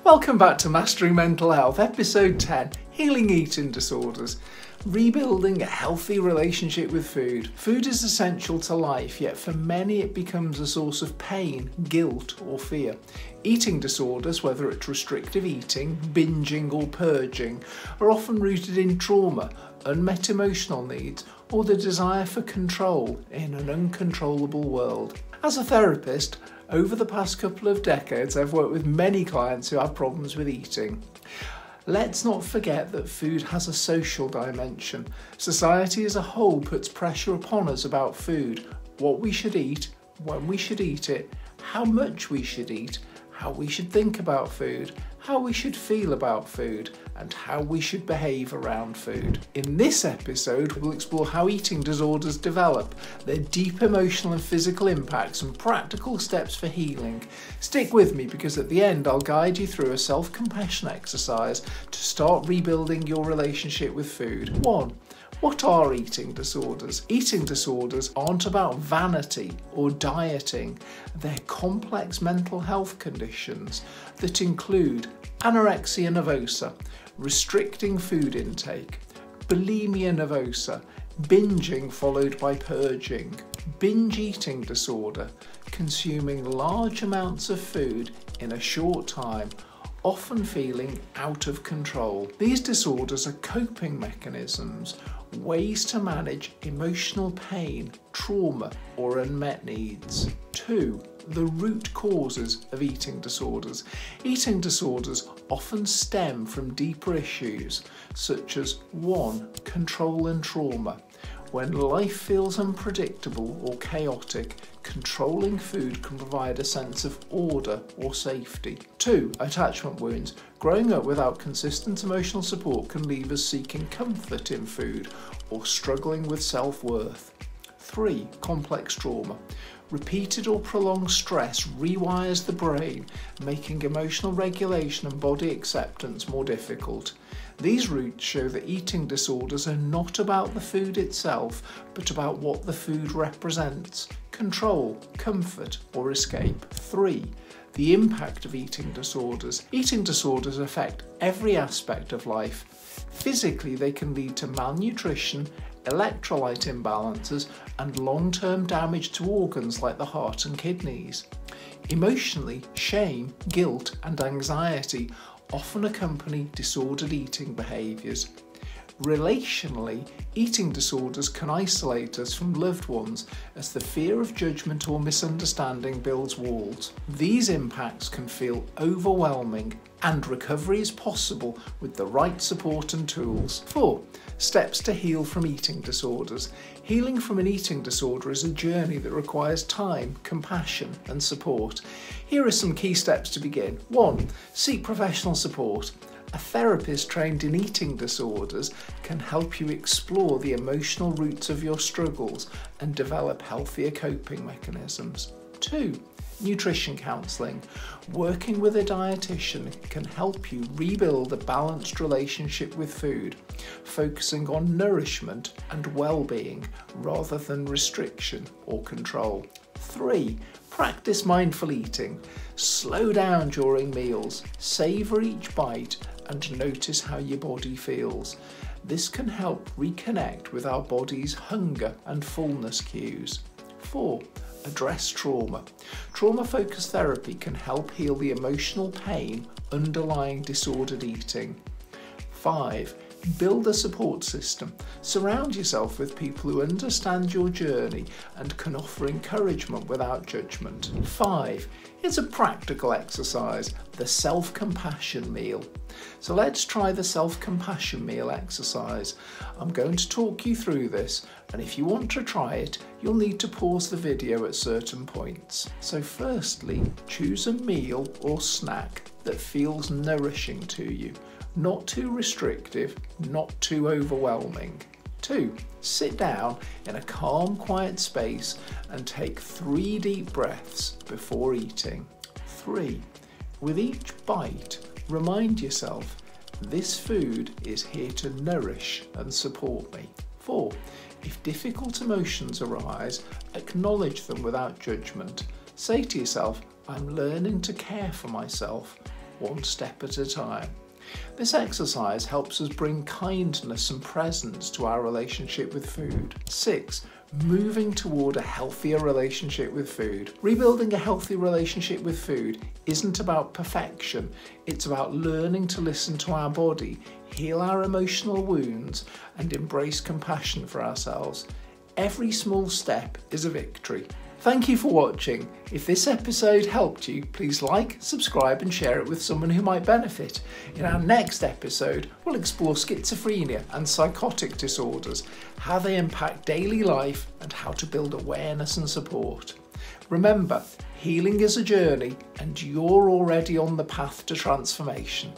Welcome back to Mastering Mental Health, Episode 10, Healing Eating Disorders. Rebuilding a healthy relationship with food. Food is essential to life, yet for many it becomes a source of pain, guilt or fear. Eating disorders, whether it's restrictive eating, binging or purging, are often rooted in trauma, unmet emotional needs, or the desire for control in an uncontrollable world. As a therapist, over the past couple of decades, I've worked with many clients who have problems with eating. Let's not forget that food has a social dimension. Society as a whole puts pressure upon us about food, what we should eat, when we should eat it, how much we should eat, how we should think about food, how we should feel about food, and how we should behave around food. In this episode, we'll explore how eating disorders develop, their deep emotional and physical impacts, and practical steps for healing. Stick with me because at the end I'll guide you through a self-compassion exercise to start rebuilding your relationship with food. 1. What are eating disorders? Eating disorders aren't about vanity or dieting. They're complex mental health conditions that include anorexia nervosa, restricting food intake, bulimia nervosa, binging followed by purging, binge eating disorder, consuming large amounts of food in a short time, often feeling out of control. These disorders are coping mechanisms, ways to manage emotional pain, trauma, or unmet needs. 2. The root causes of eating disorders. Eating disorders often stem from deeper issues, such as 1. Control and trauma. When life feels unpredictable or chaotic, controlling food can provide a sense of order or safety. 2. Attachment wounds. Growing up without consistent emotional support can leave us seeking comfort in food or struggling with self-worth. 3. Complex trauma. Repeated or prolonged stress rewires the brain, making emotional regulation and body acceptance more difficult. These roots show that eating disorders are not about the food itself, but about what the food represents: control, comfort, or escape. 3. The impact of eating disorders. Eating disorders affect every aspect of life. Physically, they can lead to malnutrition, electrolyte imbalances, and long-term damage to organs like the heart and kidneys. Emotionally, shame, guilt, and anxiety often accompany disordered eating behaviours. Relationally, eating disorders can isolate us from loved ones as the fear of judgment or misunderstanding builds walls. These impacts can feel overwhelming, and recovery is possible with the right support and tools. 4. Steps to heal from eating disorders. Healing from an eating disorder is a journey that requires time, compassion, and support. Here are some key steps to begin. 1. Seek professional support. A therapist trained in eating disorders can help you explore the emotional roots of your struggles and develop healthier coping mechanisms. 2. Nutrition counselling. Working with a dietitian can help you rebuild a balanced relationship with food, focusing on nourishment and well-being rather than restriction or control. 3. Practice mindful eating. Slow down during meals, savour each bite, and notice how your body feels. This can help reconnect with our body's hunger and fullness cues. 4. Address trauma. Trauma-focused therapy can help heal the emotional pain underlying disordered eating. 5. Build a support system. Surround yourself with people who understand your journey and can offer encouragement without judgment. 5. It's a practical exercise, the self-compassion meal. So let's try the self-compassion meal exercise. I'm going to talk you through this, and if you want to try it, you'll need to pause the video at certain points. So firstly, choose a meal or snack that feels nourishing to you. Not too restrictive, not too overwhelming. 2. Sit down in a calm, quiet space and take 3 deep breaths before eating. 3. With each bite, remind yourself, this food is here to nourish and support me. 4. If difficult emotions arise, acknowledge them without judgment. Say to yourself, I'm learning to care for myself. one step at a time. This exercise helps us bring kindness and presence to our relationship with food. 6. Moving toward a healthier relationship with food. Rebuilding a healthy relationship with food isn't about perfection, it's about learning to listen to our body, heal our emotional wounds, and embrace compassion for ourselves. Every small step is a victory. Thank you for watching. If this episode helped you, please like, subscribe and share it with someone who might benefit. In our next episode, we'll explore schizophrenia and psychotic disorders, how they impact daily life and how to build awareness and support. Remember, healing is a journey and you're already on the path to transformation.